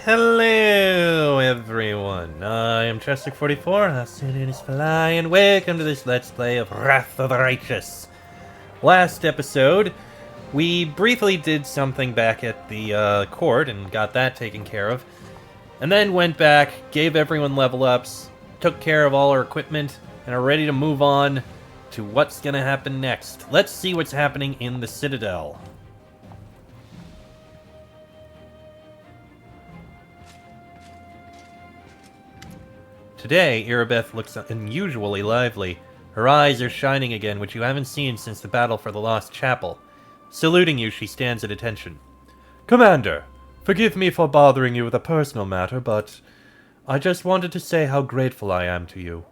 Hello, everyone. I am Chester44, and welcome to this Let's Play of Wrath of the Righteous. Last episode, we briefly did something back at the court and got that taken care of, and then went back, gave everyone level ups, took care of all our equipment, and are ready to move on to what's gonna happen next. Let's see what's happening in the Citadel. Today, Irabeth looks unusually lively. Her eyes are shining again, which you haven't seen since the battle for the Lost Chapel. Saluting you, she stands at attention. Commander, forgive me for bothering you with a personal matter, but I just wanted to say how grateful I am to you.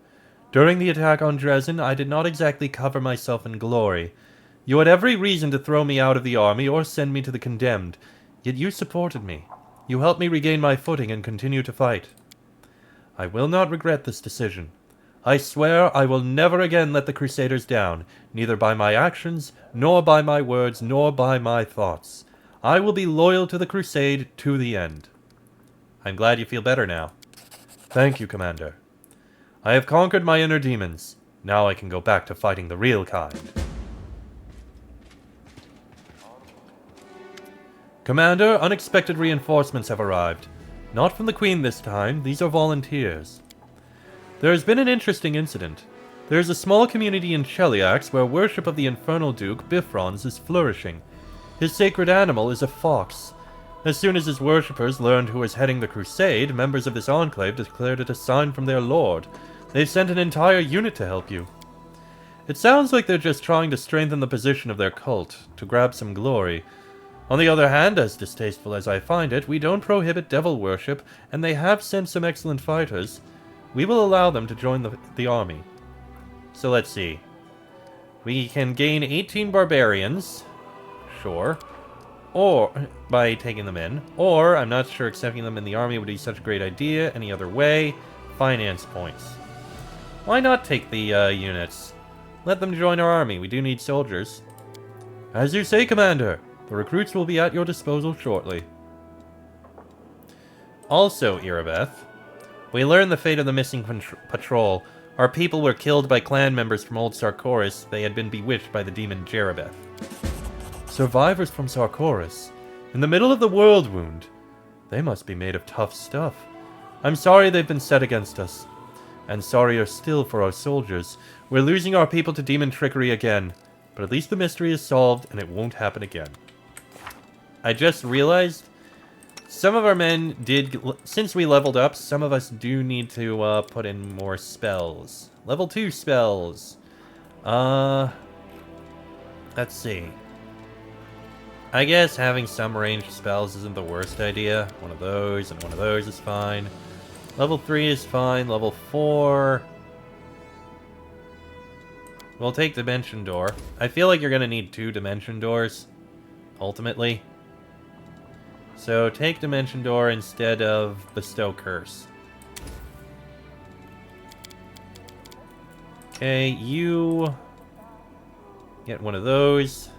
During the attack on Dresden, I did not exactly cover myself in glory. You had every reason to throw me out of the army or send me to the condemned, yet you supported me. You helped me regain my footing and continue to fight. I will not regret this decision. I swear I will never again let the Crusaders down, neither by my actions, nor by my words, nor by my thoughts. I will be loyal to the Crusade to the end. I'm glad you feel better now. Thank you, Commander. I have conquered my inner demons. Now I can go back to fighting the real kind. Commander, unexpected reinforcements have arrived. Not from the Queen this time, these are volunteers. There has been an interesting incident. There is a small community in Cheliax where worship of the Infernal Duke, Bifrons, is flourishing. His sacred animal is a fox. As soon as his worshippers learned who was heading the crusade, members of this enclave declared it a sign from their lord. They've sent an entire unit to help you. It sounds like they're just trying to strengthen the position of their cult, to grab some glory. On the other hand, as distasteful as I find it, we don't prohibit devil worship, and they have sent some excellent fighters. We will allow them to join the army. So let's see. We can gain 18 barbarians. Sure. Or, by taking them in. Or, I'm not sure accepting them in the army would be such a great idea. Any other way? Finance points. Why not take the units? Let them join our army. We do need soldiers. As you say, Commander. The recruits will be at your disposal shortly. Also, Irabeth, we learned the fate of the missing patrol. Our people were killed by clan members from Old Sarkoris. They had been bewitched by the demon Jerabeth. Survivors from Sarkoris? In the middle of the world wound? They must be made of tough stuff. I'm sorry they've been set against us. And sorrier still for our soldiers. We're losing our people to demon trickery again. But at least the mystery is solved and it won't happen again. I just realized some of our men did, since we leveled up, some of us do need to put in more spells. Level 2 spells. Let's see. I guess having some ranged spells isn't the worst idea. One of those and one of those is fine. Level 3 is fine. Level 4... We'll take Dimension Door. I feel like you're going to need 2 Dimension Doors, ultimately. So take Dimension Door instead of Bestow Curse. Okay, you get one of those.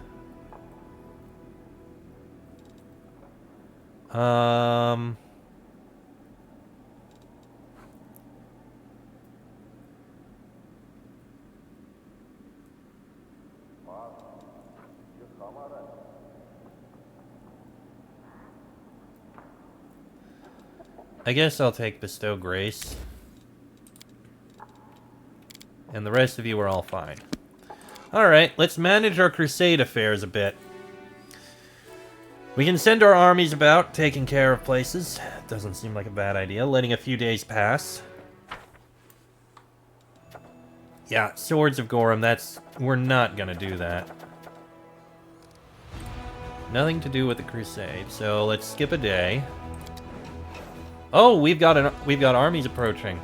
I guess I'll take Bestow Grace. And the rest of you are all fine. Alright, let's manage our crusade affairs a bit. We can send our armies about, taking care of places. Doesn't seem like a bad idea, letting a few days pass. Yeah, Swords of Gorham, we're not gonna do that. Nothing to do with the crusade, so let's skip a day. Oh, we've got armies approaching.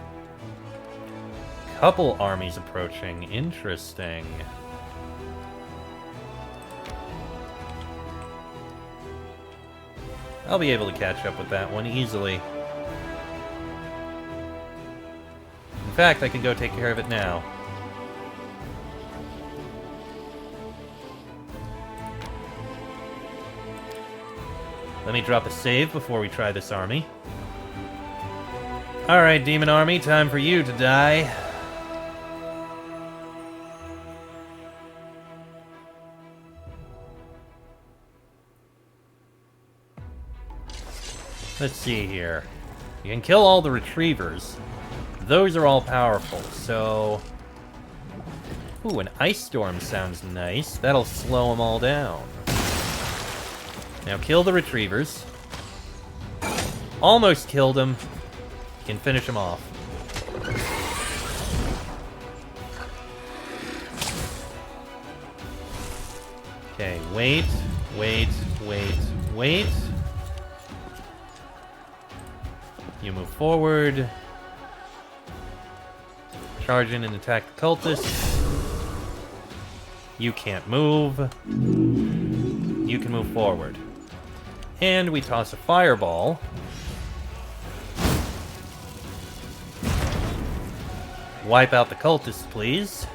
Couple armies approaching. Interesting. I'll be able to catch up with that one easily. In fact, I can go take care of it now. Let me drop a save before we try this army. Alright, Demon Army, time for you to die. Let's see here. You can kill all the retrievers. Those are all powerful, so... Ooh, an ice storm sounds nice. That'll slow them all down. Now kill the retrievers. Almost killed him. You can finish him off. Okay, wait, wait, wait, wait. You move forward. Charge in and attack the cultists. You can't move. You can move forward. And we toss a fireball. Wipe out the cultists, please.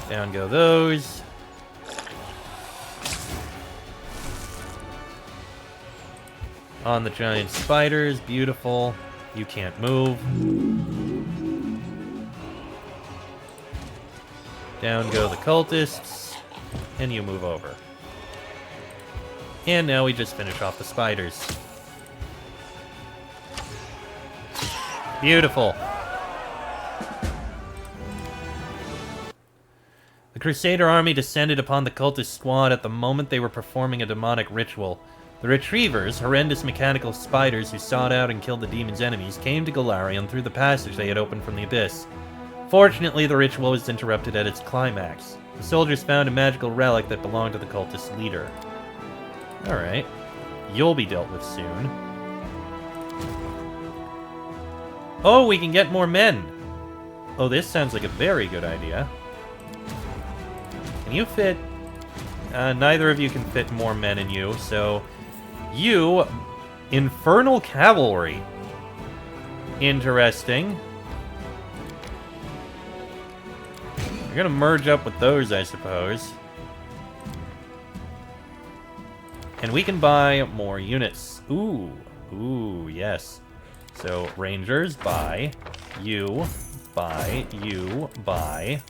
Down go those. On the giant spiders, beautiful. You can't move. Down go the cultists, and you move over. And now we just finish off the spiders. Beautiful. The Crusader army descended upon the cultist squad at the moment they were performing a demonic ritual. The Retrievers, horrendous mechanical spiders who sought out and killed the demon's enemies, came to Golarion through the passage they had opened from the abyss. Fortunately, the ritual was interrupted at its climax. The soldiers found a magical relic that belonged to the cultist leader. Alright. You'll be dealt with soon. Oh, we can get more men! Oh, this sounds like a very good idea. Can you fit... neither of you can fit more men in you, so... You... Infernal Cavalry. Interesting. You're gonna merge up with those, I suppose. And we can buy more units. Ooh. Ooh, yes. So, Rangers, buy. You, buy. You, buy.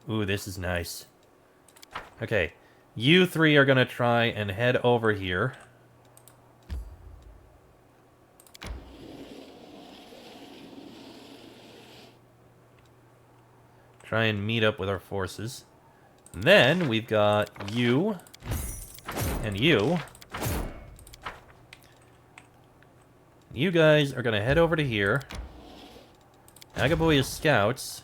Ooh, this is nice. Okay. You three are gonna try and head over here. Try and meet up with our forces. And then we've got you and you. You guys are gonna head over to here. Agaboy's scouts.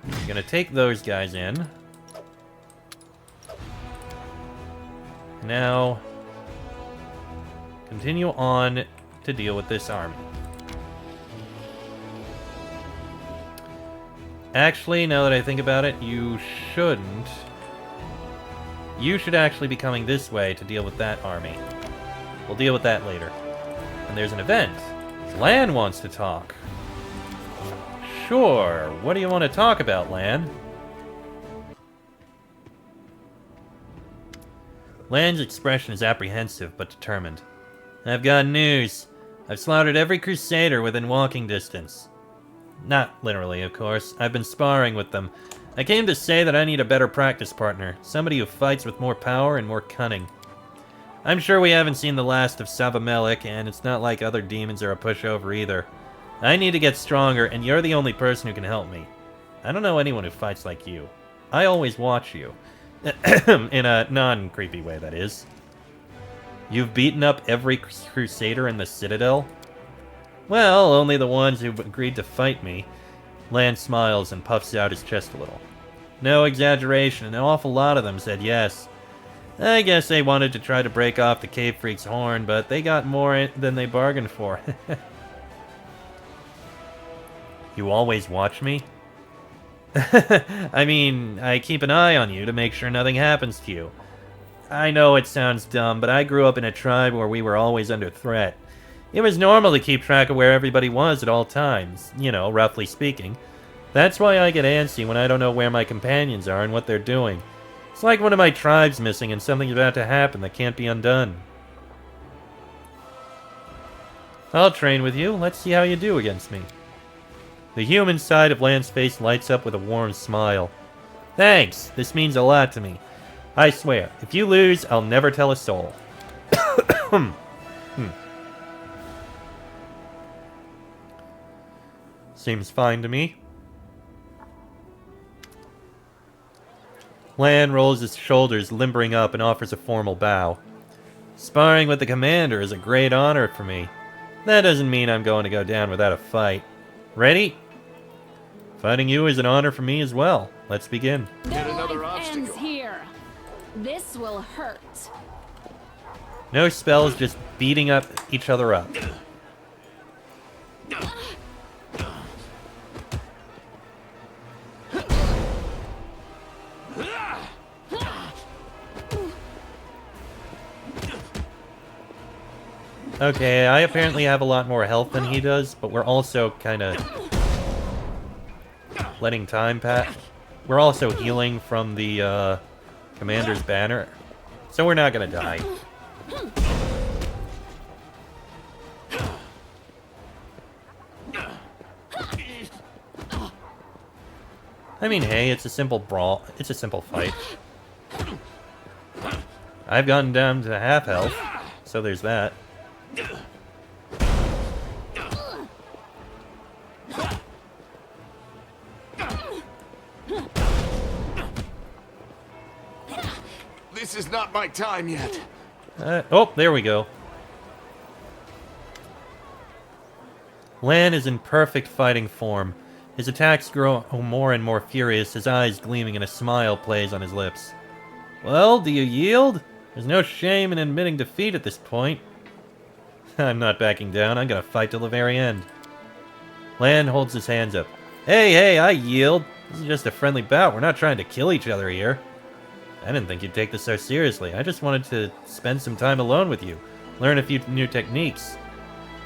You're gonna take those guys in. Now, continue on to deal with this army. Actually, now that I think about it, you shouldn't. You should actually be coming this way to deal with that army. We'll deal with that later. And there's an event. Lann wants to talk. Sure. What do you want to talk about, Lann? Lann's expression is apprehensive but determined. I've got news. I've slaughtered every crusader within walking distance. Not literally, of course. I've been sparring with them. I came to say that I need a better practice partner. Somebody who fights with more power and more cunning. I'm sure we haven't seen the last of Savamelik, and it's not like other demons are a pushover either. I need to get stronger, and you're the only person who can help me. I don't know anyone who fights like you. I always watch you. In a non-creepy way, that is. You've beaten up every crusader in the Citadel? Well, only the ones who've agreed to fight me. Lann smiles and puffs out his chest a little. No exaggeration, an awful lot of them said yes. I guess they wanted to try to break off the Cave Freak's horn, but they got more than they bargained for. You always watch me? I mean, I keep an eye on you to make sure nothing happens to you. I know it sounds dumb, but I grew up in a tribe where we were always under threat. It was normal to keep track of where everybody was at all times, you know, roughly speaking. That's why I get antsy when I don't know where my companions are and what they're doing. It's like one of my tribe's missing and something's about to happen that can't be undone. I'll train with you. Let's see how you do against me. The human side of Lann's face lights up with a warm smile. Thanks. This means a lot to me. I swear, if you lose, I'll never tell a soul. Seems fine to me. Lann rolls his shoulders, limbering up, and offers a formal bow. Sparring with the commander is a great honor for me. That doesn't mean I'm going to go down without a fight. Ready? Fighting you is an honor for me as well. Let's begin. No life ends here. This will hurt. No spells, just beating up each other up. Okay, I apparently have a lot more health than he does, but we're also kind of letting time pass. We're also healing from the commander's banner, so we're not gonna die. I mean, hey, it's a simple brawl. It's a simple fight. I've gotten down to half health, so there's that. This is not my time yet. Oh, there we go. Lann is in perfect fighting form. His attacks grow more and more furious, his eyes gleaming, and a smile plays on his lips. Well, do you yield? There's no shame in admitting defeat at this point. I'm not backing down. I'm gonna fight till the very end. Lann holds his hands up. Hey, I yield. This is just a friendly bout. We're not trying to kill each other here. I didn't think you'd take this so seriously. I just wanted to spend some time alone with you. Learn a few new techniques.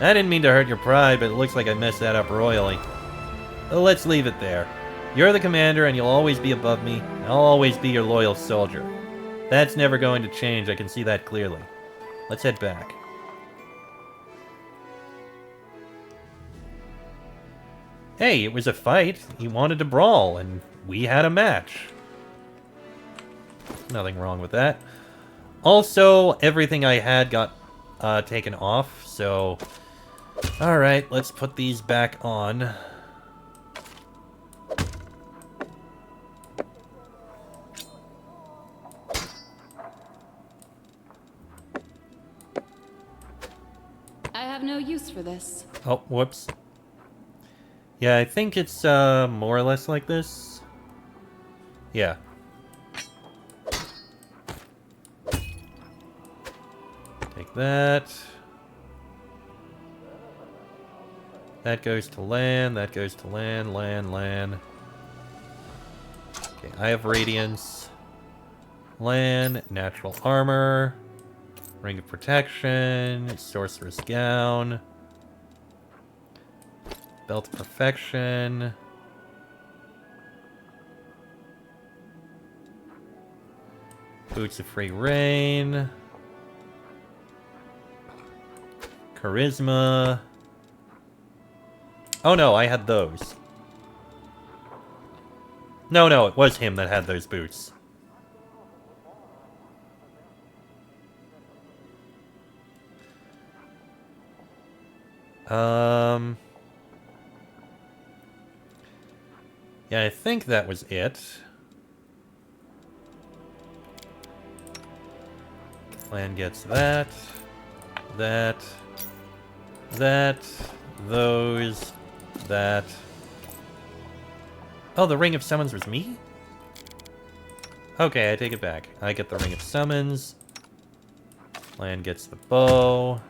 I didn't mean to hurt your pride, but it looks like I messed that up royally. Well, let's leave it there. You're the commander and you'll always be above me. I'll always be your loyal soldier. That's never going to change. I can see that clearly. Let's head back. Hey, it was a fight. He wanted to brawl, and we had a match. Nothing wrong with that. Also, everything I had got taken off, so... Alright, let's put these back on. I have no use for this. Oh, whoops. Yeah, I think it's more or less like this. Yeah. Take that. That goes to Lann, that goes to Lann. Okay, I have Radiance. Lann, Natural Armor. Ring of Protection. Sorcerer's Gown. Belt of Perfection. Boots of Free Reign. Charisma. Oh no, I had those. No, it was him that had those boots. Yeah, I think that was it. Lann gets that, those, that. Oh, the Ring of Summons was me? Okay, I take it back. I get the Ring of Summons. Lann gets the bow.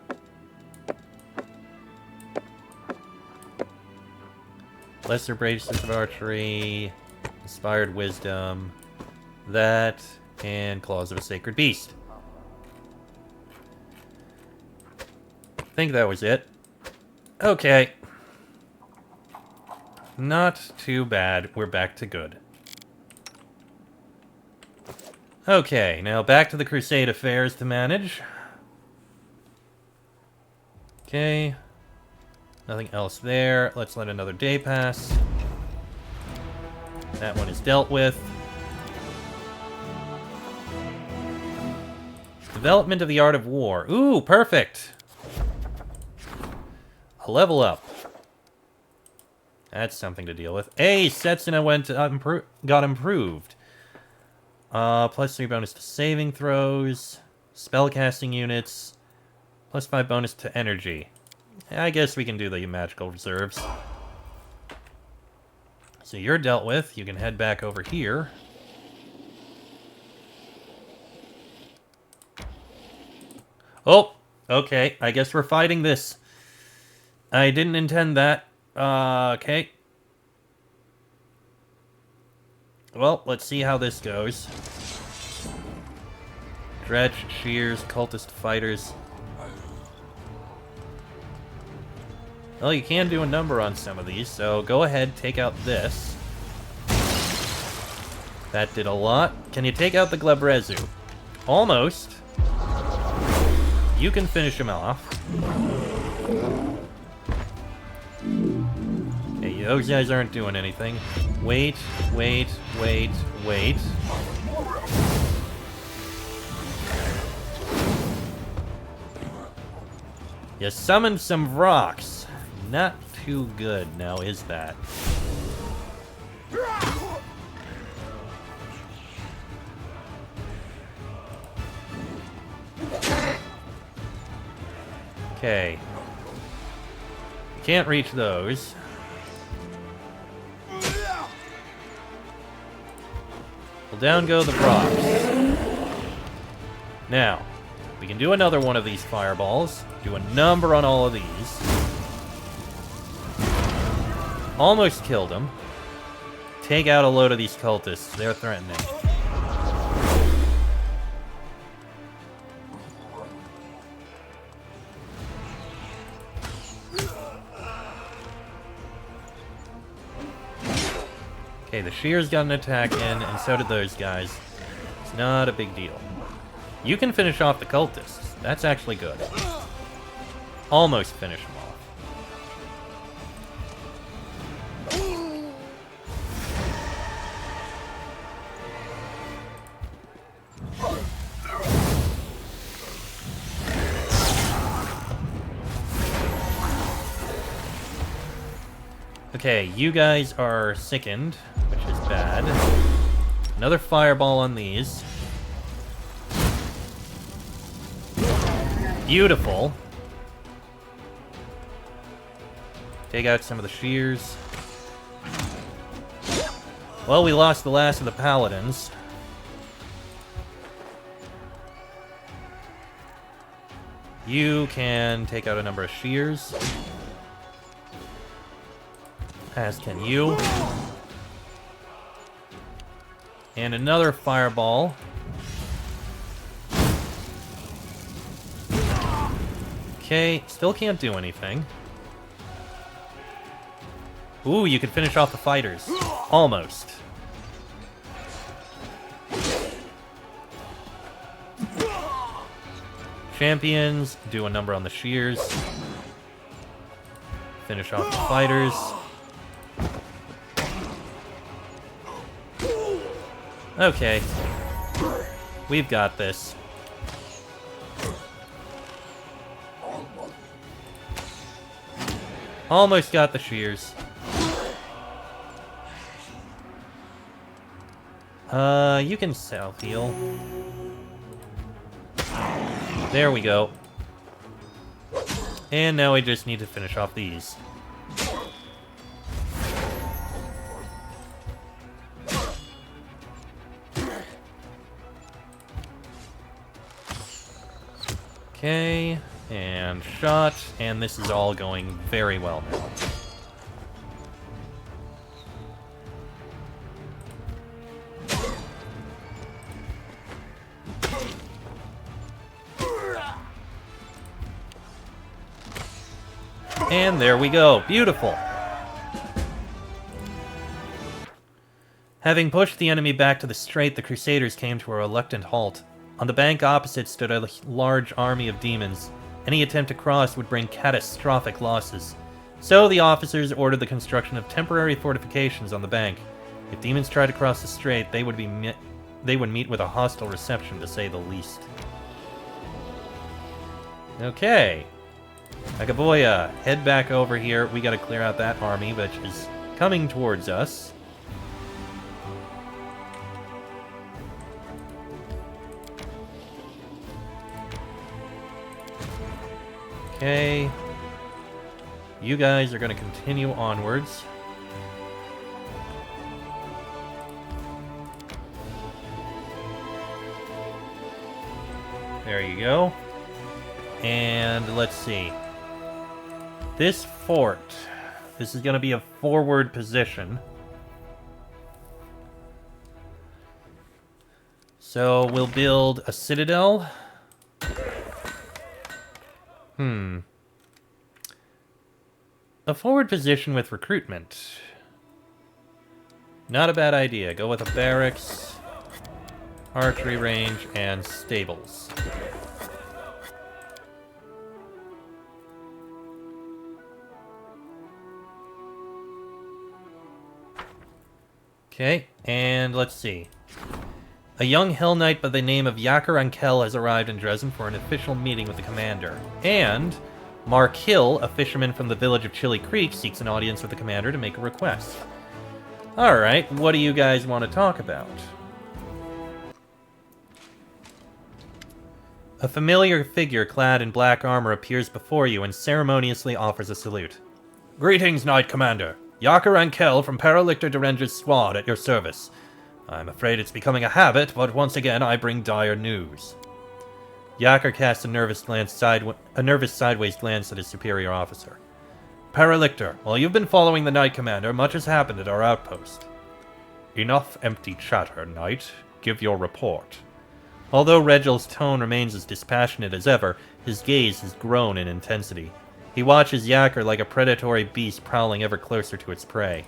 Lesser Bracelets of Archery. Inspired Wisdom. That. And Claws of a Sacred Beast. I think that was it. Okay. Not too bad. We're back to good. Okay, now back to the Crusade affairs to manage. Okay. Nothing else there. Let's let another day pass. That one is dealt with. Development of the art of war. Ooh, perfect! A level up. That's something to deal with. Hey, Setsuna got improved. +3 bonus to saving throws. Spellcasting units. +5 bonus to energy. I guess we can do the magical reserves. So you're dealt with. You can head back over here. Oh, okay. I guess we're fighting this. I didn't intend that. Okay. Well, let's see how this goes. Dretch, Shears, Cultist Fighters. Well, you can do a number on some of these, so go ahead, take out this. That did a lot. Can you take out the Glebrezu? Almost. You can finish him off. Okay, those guys aren't doing anything. Wait, wait, wait, wait. You summoned some rocks. Not too good, now is that? Okay. You can't reach those. Well, down go the rocks. Now, we can do another one of these fireballs. Do a number on all of these. Almost killed him. Take out a load of these cultists. They're threatening. Okay, the Shears got an attack in, and so did those guys. It's not a big deal. You can finish off the cultists. That's actually good. Almost finish them off. Okay, you guys are sickened, which is bad. Another fireball on these. Beautiful. Take out some of the Shears. Well, we lost the last of the Paladins. You can take out a number of Shears. As can you. And another fireball. Okay, still can't do anything. Ooh, you can finish off the fighters. Almost. Champions, do a number on the Shears. Finish off the fighters. Okay. We've got this. Almost got the Shears. You can self-heal. There we go. And now we just need to finish off these. Okay, and shot, and this is all going very well now. And there we go. Beautiful. Having pushed the enemy back to the strait, the Crusaders came to a reluctant halt. On the bank opposite stood a large army of demons. Any attempt to cross would bring catastrophic losses. So the officers ordered the construction of temporary fortifications on the bank. If demons tried to cross the strait, they would meet with a hostile reception, to say the least. Okay. Akaboya, head back over here. We gotta clear out that army, which is coming towards us. Okay. You guys are gonna continue onwards. There you go. And let's see. This fort. This is going to be a forward position. So we'll build a citadel. A forward position with recruitment. Not a bad idea. Go with a barracks, archery range, and stables. Okay, and let's see. A young Hell Knight by the name of Yaker Ankel has arrived in Dresden for an official meeting with the commander. And Mark Hill, a fisherman from the village of Chili Creek, seeks an audience with the commander to make a request. Alright, what do you guys want to talk about? A familiar figure clad in black armor appears before you and ceremoniously offers a salute. Greetings, Knight Commander. Yaker Ankel from Paralictor Derenger's squad at your service. I'm afraid it's becoming a habit, but once again I bring dire news. Yaker casts a nervous sideways glance at his superior officer. Paralictor, while you've been following the Knight Commander, much has happened at our outpost. Enough empty chatter, Knight. Give your report. Although Regel's tone remains as dispassionate as ever, his gaze has grown in intensity. He watches Yaker like a predatory beast prowling ever closer to its prey.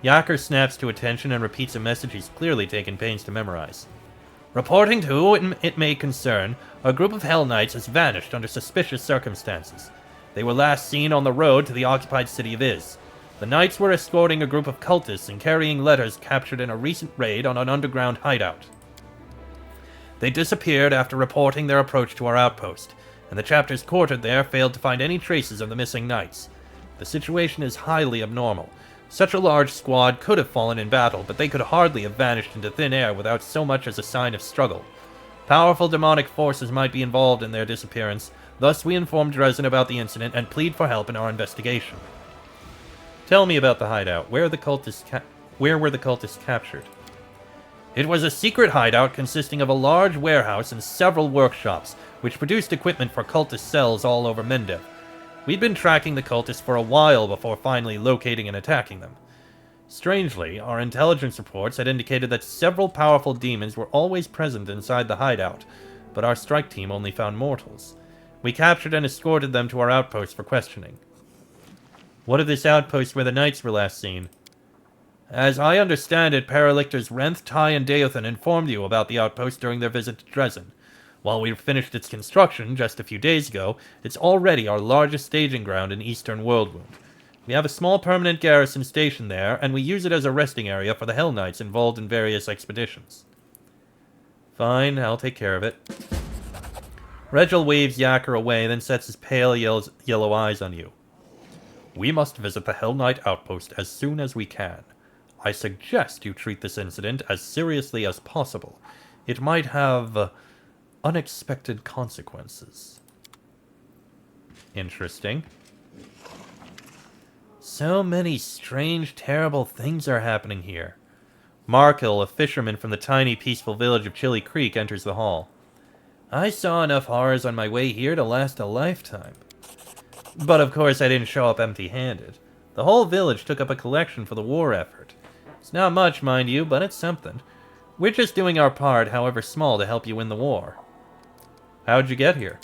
Yaker snaps to attention and repeats a message he's clearly taken pains to memorize. Reporting to who it may concern, a group of Hell Knights has vanished under suspicious circumstances. They were last seen on the road to the occupied city of Iz. The Knights were escorting a group of cultists and carrying letters captured in a recent raid on an underground hideout. They disappeared after reporting their approach to our outpost, and the chapters quartered there failed to find any traces of the missing knights. The situation is highly abnormal. Such a large squad could have fallen in battle, but they could hardly have vanished into thin air without so much as a sign of struggle. Powerful demonic forces might be involved in their disappearance, thus we informed Dresden about the incident and plead for help in our investigation. Tell me about the hideout. Where were the cultists captured? It was a secret hideout consisting of a large warehouse and several workshops, which produced equipment for cultist cells all over Mendev. We'd been tracking the cultists for a while before finally locating and attacking them. Strangely, our intelligence reports had indicated that several powerful demons were always present inside the hideout, but our strike team only found mortals. We captured and escorted them to our outpost for questioning. What of this outpost where the knights were last seen? As I understand it, Paralictors Renth, Ty, and Deothan informed you about the outpost during their visit to Dresden. While we finished its construction just a few days ago, it's already our largest staging ground in Eastern Worldwound. We have a small permanent garrison stationed there, and we use it as a resting area for the Hell Knights involved in various expeditions. Fine, I'll take care of it. Regel waves Yaker away, then sets his pale yellow eyes on you. We must visit the Hell Knight outpost as soon as we can. I suggest you treat this incident as seriously as possible. It might have unexpected consequences. Interesting. So many strange, terrible things are happening here. Markel, a fisherman from the tiny, peaceful village of Chili Creek, enters the hall. I saw enough horrors on my way here to last a lifetime. But of course I didn't show up empty-handed. The whole village took up a collection for the war effort. It's not much, mind you, but it's something. We're just doing our part, however small, to help you win the war. How'd you get here?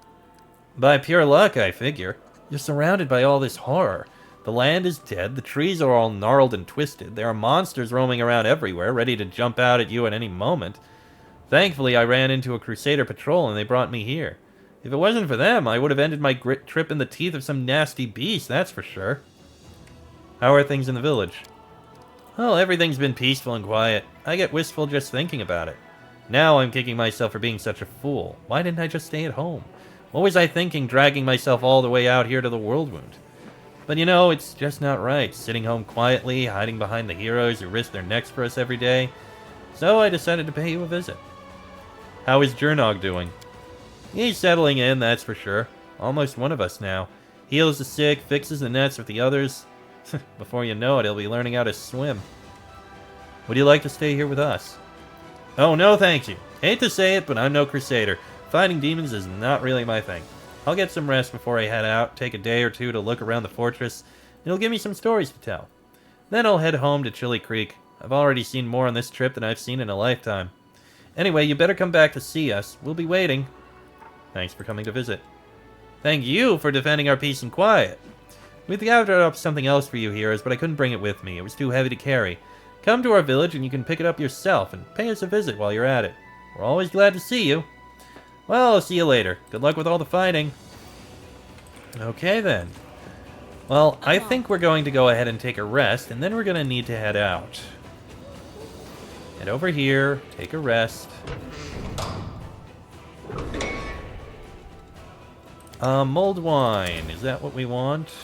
By pure luck, I figure. You're surrounded by all this horror. The land is dead, the trees are all gnarled and twisted, there are monsters roaming around everywhere, ready to jump out at you at any moment. Thankfully, I ran into a Crusader patrol and they brought me here. If it wasn't for them, I would have ended my trip in the teeth of some nasty beast, that's for sure. How are things in the village? Well, everything's been peaceful and quiet. I get wistful just thinking about it. Now I'm kicking myself for being such a fool. Why didn't I just stay at home? What was I thinking dragging myself all the way out here to the World Wound? But you know, it's just not right, sitting home quietly, hiding behind the heroes who risk their necks for us every day. So I decided to pay you a visit. How is Jernog doing? He's settling in, that's for sure. Almost one of us now. Heals the sick, fixes the nets with the others. Before you know it, he'll be learning how to swim. Would you like to stay here with us? Oh, no thank you. Hate to say it, but I'm no Crusader. Fighting demons is not really my thing. I'll get some rest before I head out, take a day or two to look around the fortress, and it'll give me some stories to tell. Then I'll head home to Chili Creek. I've already seen more on this trip than I've seen in a lifetime. Anyway, you better come back to see us. We'll be waiting. Thanks for coming to visit. Thank you for defending our peace and quiet. We've gathered up something else for you heroes, but I couldn't bring it with me. It was too heavy to carry. Come to our village and you can pick it up yourself and pay us a visit while you're at it. We're always glad to see you. Well, I'll see you later. Good luck with all the fighting. Okay, then. Well, I think we're going to go ahead and take a rest, and then we're going to need to head out. Head over here, take a rest. Mulled wine. Is that what we want?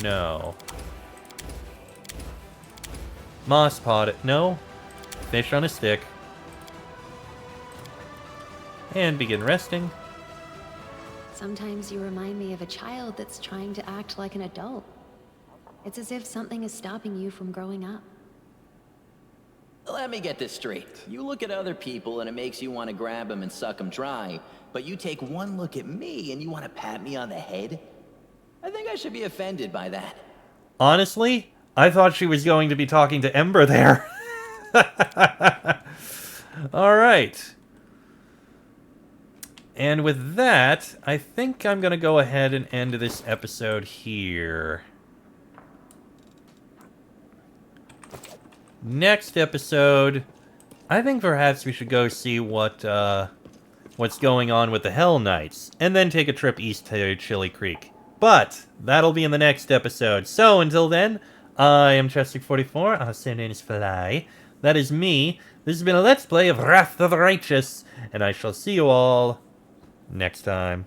No. Moss pot. No. Fish on a stick. And begin resting. Sometimes you remind me of a child that's trying to act like an adult. It's as if something is stopping you from growing up. Let me get this straight. You look at other people and it makes you want to grab them and suck them dry, but you take one look at me and you want to pat me on the head? I think I should be offended by that. Honestly, I thought she was going to be talking to Ember there. Alright. And with that, I think I'm going to go ahead and end this episode here. Next episode, I think perhaps we should go see what's going on with the Hell Knights, and then take a trip east to Chili Creek. But that'll be in the next episode. So until then, I am Chester44. I'll say name's Fly. That is me. This has been a Let's Play of Wrath of the Righteous, and I shall see you all next time.